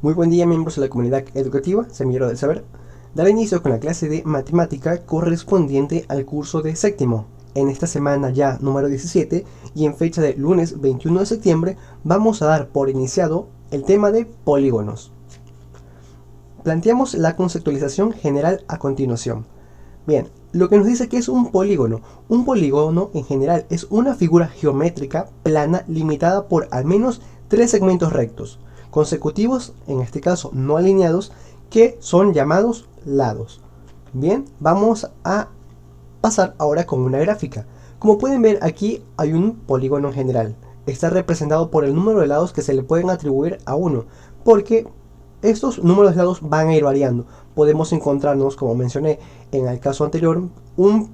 Muy buen día, miembros de la comunidad educativa, Semillero del Saber. Daré inicio con la clase de matemática correspondiente al curso de séptimo. En esta semana ya número 17 y en fecha de lunes 21 de septiembre vamos a dar por iniciado el tema de polígonos. Planteamos la conceptualización general a continuación. Bien, lo que nos dice que es un polígono. Un polígono en general es una figura geométrica plana limitada por al menos tres segmentos rectos, consecutivos, en este caso no alineados, que son llamados lados. Bien, vamos a pasar ahora con una gráfica. Como pueden ver, aquí hay un polígono en general. Está representado por el número de lados que se le pueden atribuir a uno, porque estos números de lados van a ir variando. Podemos encontrarnos, como mencioné en el caso anterior,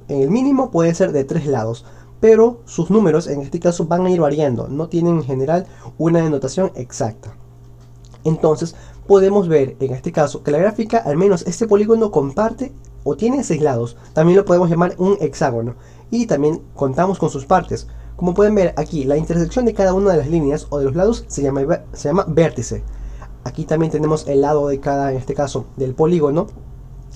el mínimo puede ser de 3 lados, pero sus números en este caso van a ir variando, no tienen en general una denotación exacta. Entonces podemos ver en este caso que la gráfica, al menos este polígono, comparte o tiene 6 lados. También lo podemos llamar un hexágono, y también contamos con sus partes. Como pueden ver aquí, la intersección de cada una de las líneas o de los lados se llama vértice. Aquí también tenemos el lado de cada, en este caso, del polígono,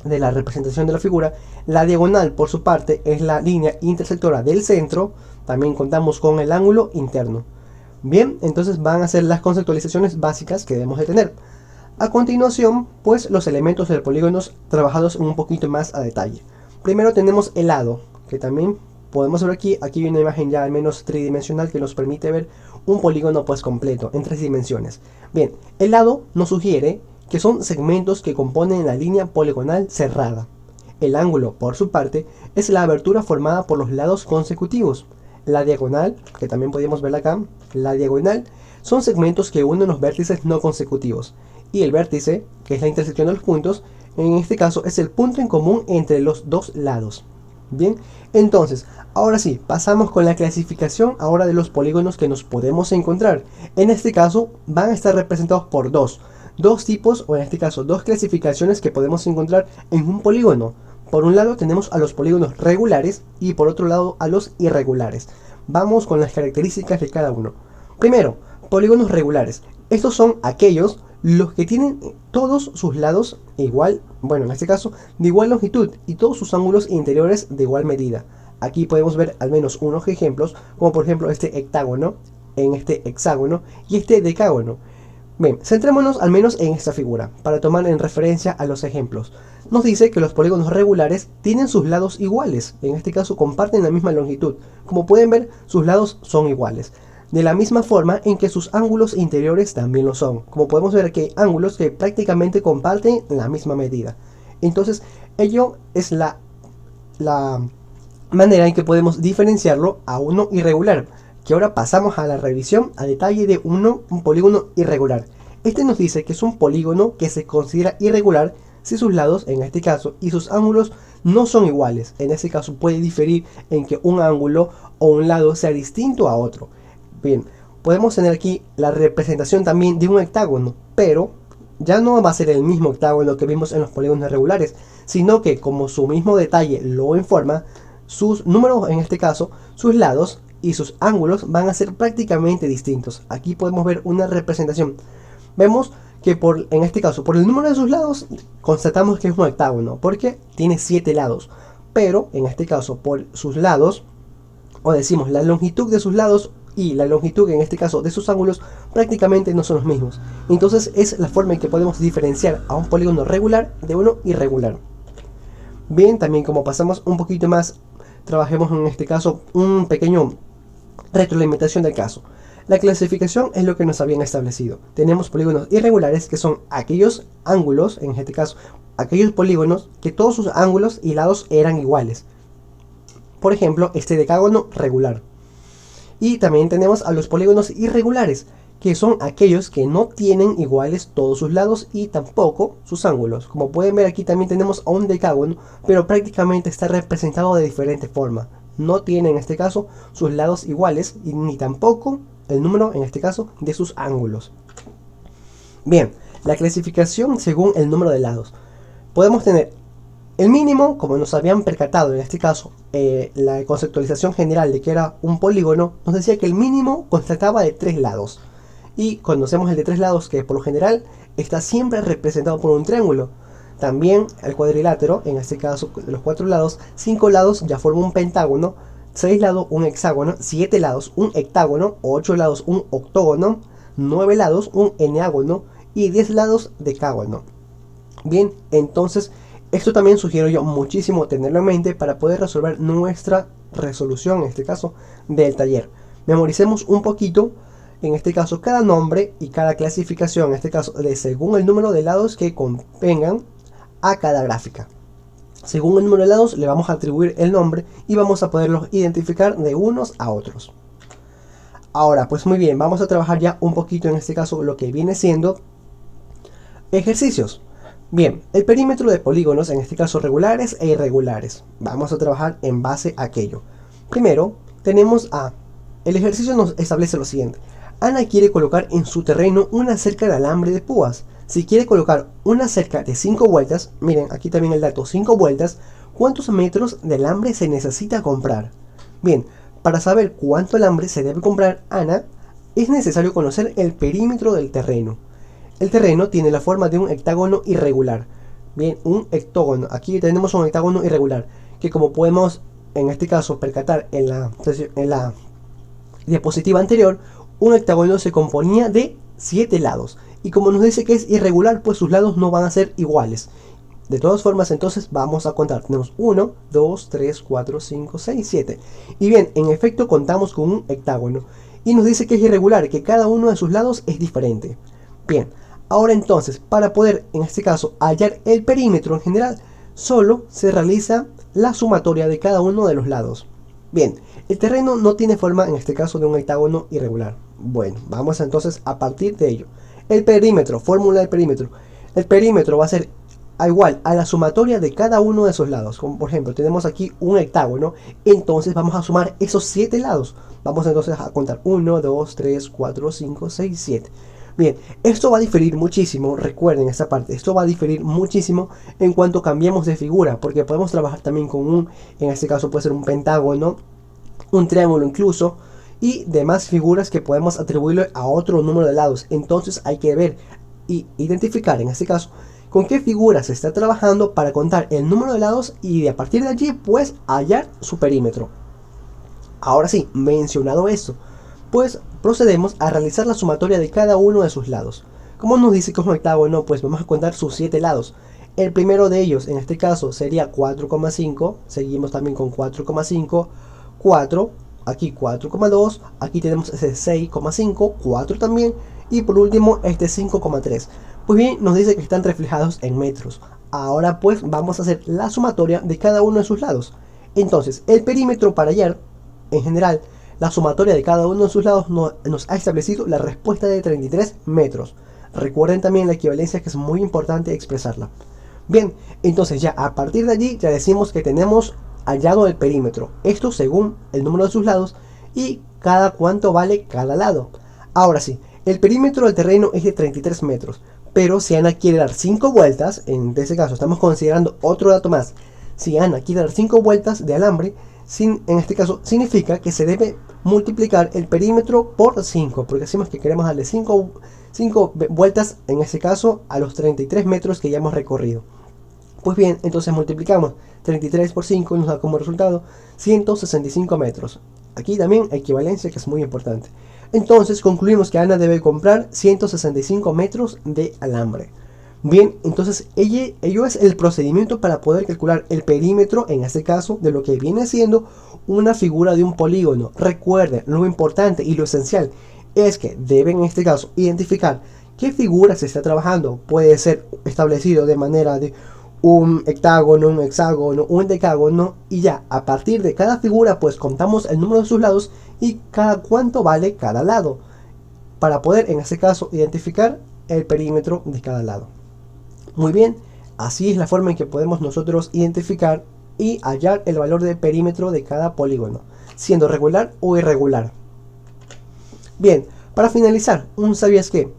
de la representación de la figura. La diagonal, por su parte, es la línea intersectora del centro. También contamos con el ángulo interno. Bien, entonces van a ser las conceptualizaciones básicas que debemos de tener. A continuación, pues los elementos del polígono trabajados un poquito más a detalle. Primero tenemos el lado, que también podemos ver aquí. Aquí hay una imagen ya al menos tridimensional que nos permite ver un polígono pues completo en 3 dimensiones. Bien, el lado nos sugiere que son segmentos que componen la línea poligonal cerrada. El ángulo, por su parte, es la abertura formada por los lados consecutivos. La diagonal, que también podemos ver acá, la diagonal son segmentos que unen los vértices no consecutivos. Y el vértice, que es la intersección de los puntos, en este caso es el punto en común entre los dos lados. Bien, entonces, ahora sí, pasamos con la clasificación ahora de los polígonos que nos podemos encontrar. En este caso van a estar representados por dos tipos, o en este caso dos clasificaciones que podemos encontrar en un polígono. Por un lado tenemos a los polígonos regulares y por otro lado a los irregulares. Vamos con las características de cada uno. Primero, polígonos regulares. Estos son aquellos los que tienen todos sus lados igual, bueno, en este caso de igual longitud, y todos sus ángulos interiores de igual medida. Aquí podemos ver al menos unos ejemplos, como por ejemplo este hectágono, en este hexágono y este decágono. Bien, centrémonos al menos en esta figura, para tomar en referencia a los ejemplos. Nos dice que los polígonos regulares tienen sus lados iguales, en este caso comparten la misma longitud. Como pueden ver, sus lados son iguales, de la misma forma en que sus ángulos interiores también lo son. Como podemos ver aquí hay ángulos que prácticamente comparten la misma medida. Entonces, ello es la manera en que podemos diferenciarlo a uno irregular, que ahora pasamos a la revisión a detalle de un polígono irregular. Este nos dice que es un polígono que se considera irregular si sus lados, en este caso, y sus ángulos no son iguales. En este caso puede diferir en que un ángulo o un lado sea distinto a otro. Bien, podemos tener aquí la representación también de un hectágono, pero ya no va a ser el mismo hectágono que vimos en los polígonos irregulares, sino que, como su mismo detalle lo informa, sus números, en este caso, sus lados y sus ángulos van a ser prácticamente distintos. Aquí podemos ver una representación. Vemos que en este caso, por el número de sus lados, constatamos que es un hectágono, porque tiene 7 lados. Pero, en este caso, por sus lados, o decimos la longitud de sus lados y la longitud, en este caso, de sus ángulos, prácticamente no son los mismos. Entonces, es la forma en que podemos diferenciar a un polígono regular de uno irregular. Bien, también como pasamos un poquito más, trabajemos en este caso un pequeño retroalimentación del caso. La clasificación es lo que nos habían establecido. Tenemos polígonos irregulares, que son aquellos ángulos, en este caso, aquellos polígonos que todos sus ángulos y lados eran iguales. Por ejemplo, este decágono regular. Y también tenemos a los polígonos irregulares, que son aquellos que no tienen iguales todos sus lados y tampoco sus ángulos. Como pueden ver, aquí también tenemos a un decágono, pero prácticamente está representado de diferente forma. No tiene en este caso sus lados iguales y ni tampoco el número, en este caso, de sus ángulos. Bien, la clasificación según el número de lados. Podemos tener el mínimo, como nos habían percatado en este caso, la conceptualización general de que era un polígono, nos decía que el mínimo constataba de 3 lados. Y conocemos el de 3 lados, que por lo general está siempre representado por un triángulo. También el cuadrilátero, en este caso de los 4 lados, 5 lados ya forma un pentágono, 6 lados un hexágono, 7 lados un hectágono, 8 lados un octógono, 9 lados un eneágono y 10 lados decágono. Bien, entonces esto también sugiero yo muchísimo tenerlo en mente para poder resolver nuestra resolución, en este caso del taller. Memoricemos un poquito, en este caso, cada nombre y cada clasificación, en este caso de según el número de lados que contengan a cada gráfica. Según el número de lados le vamos a atribuir el nombre y vamos a poderlos identificar de unos a otros. Ahora, pues muy bien, vamos a trabajar ya un poquito en este caso lo que viene siendo ejercicios. Bien, el perímetro de polígonos, en este caso regulares e irregulares. Vamos a trabajar en base a aquello. Primero, tenemos el ejercicio nos establece lo siguiente. Ana quiere colocar en su terreno una cerca de alambre de púas. Si quiere colocar una cerca de 5 vueltas, miren, aquí también el dato, 5 vueltas, ¿cuántos metros de alambre se necesita comprar? Bien, para saber cuánto alambre se debe comprar, Ana, es necesario conocer el perímetro del terreno. El terreno tiene la forma de un hectágono irregular. Bien, un hectógono. Aquí tenemos un hectágono irregular, que como podemos, en este caso, percatar en la diapositiva anterior, un hectágono se componía de 7 lados. Y como nos dice que es irregular, pues sus lados no van a ser iguales. De todas formas, entonces vamos a contar. Tenemos 1, 2, 3, 4, 5, 6, 7. Y bien, en efecto contamos con un hectágono. Y nos dice que es irregular, que cada uno de sus lados es diferente. Bien, ahora entonces, para poder, en este caso, hallar el perímetro en general, solo se realiza la sumatoria de cada uno de los lados. Bien, el terreno no tiene forma, en este caso, de un hectágono irregular. Bueno, vamos entonces a partir de ello. El perímetro, fórmula del perímetro. El perímetro va a ser igual a la sumatoria de cada uno de esos lados. Como por ejemplo, tenemos aquí un hectágono, entonces vamos a sumar esos 7 lados. Vamos entonces a contar 1, 2, 3, 4, 5, 6, 7. Bien, esto va a diferir muchísimo, recuerden esta parte, esto va a diferir muchísimo en cuanto cambiemos de figura, porque podemos trabajar también con en este caso puede ser un pentágono, un triángulo incluso, y demás figuras que podemos atribuirle a otro número de lados. Entonces hay que ver y identificar en este caso con qué figura se está trabajando para contar el número de lados y a partir de allí pues hallar su perímetro. Ahora sí, mencionado esto, pues procedemos a realizar la sumatoria de cada uno de sus lados. Como nos dice que es un hectágono, pues vamos a contar sus 7 lados. El primero de ellos en este caso sería 4,5, seguimos también con 4,5, 4, aquí 4,2, aquí tenemos ese 6,5, 4 también, y por último este 5,3. Pues bien, nos dice que están reflejados en metros. Ahora pues vamos a hacer la sumatoria de cada uno de sus lados. Entonces, el perímetro para hallar, en general, la sumatoria de cada uno de sus lados nos ha establecido la respuesta de 33 metros. Recuerden también la equivalencia, que es muy importante expresarla. Bien, entonces ya a partir de allí ya decimos que tenemos hallado el perímetro. Esto según el número de sus lados y cada cuánto vale cada lado. Ahora sí, el perímetro del terreno es de 33 metros. Pero si Ana quiere dar 5 vueltas, en este caso estamos considerando otro dato más. Si Ana quiere dar 5 vueltas de alambre, en este caso significa que se debe multiplicar el perímetro por 5, porque decimos que queremos darle 5 vueltas, en este caso, a los 33 metros que ya hemos recorrido. Pues bien, entonces multiplicamos 33 por 5 y nos da como resultado 165 metros. Aquí también equivalencia, que es muy importante. Entonces concluimos que Ana debe comprar 165 metros de alambre. Bien, entonces ello es el procedimiento para poder calcular el perímetro, en este caso, de lo que viene siendo una figura de un polígono. Recuerden, lo importante y lo esencial es que deben en este caso identificar qué figura se está trabajando. Puede ser establecido de manera de un hectágono, un hexágono, un decágono, y ya a partir de cada figura pues contamos el número de sus lados y cada cuánto vale cada lado, para poder en este caso identificar el perímetro de cada lado. Muy bien, así es la forma en que podemos nosotros identificar y hallar el valor de perímetro de cada polígono, siendo regular o irregular. Bien, para finalizar, un ¿sabías qué?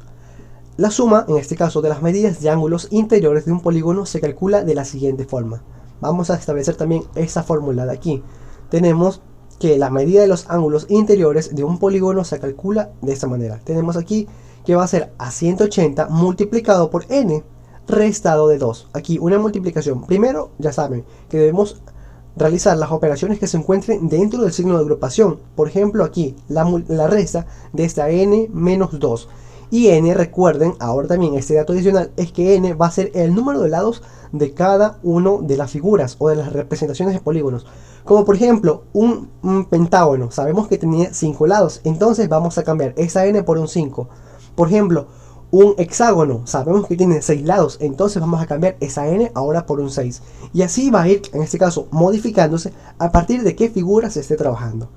La suma, en este caso, de las medidas de ángulos interiores de un polígono se calcula de la siguiente forma. Vamos a establecer también esa fórmula de aquí. Tenemos que la medida de los ángulos interiores de un polígono se calcula de esta manera. Tenemos aquí que va a ser a 180 multiplicado por n restado de 2. Aquí una multiplicación. Primero, ya saben que debemos realizar las operaciones que se encuentren dentro del signo de agrupación. Por ejemplo, aquí la resta de esta n menos 2. Y n, recuerden, ahora también este dato adicional es que n va a ser el número de lados de cada uno de las figuras o de las representaciones de polígonos. Como por ejemplo, un pentágono, sabemos que tenía 5 lados, entonces vamos a cambiar esa n por un 5. Por ejemplo, un hexágono, sabemos que tiene 6 lados, entonces vamos a cambiar esa n ahora por un 6. Y así va a ir, en este caso, modificándose a partir de qué figura se esté trabajando.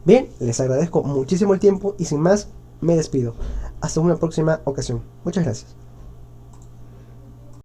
Bien, les agradezco muchísimo el tiempo y sin más, me despido. Hasta una próxima ocasión. Muchas gracias.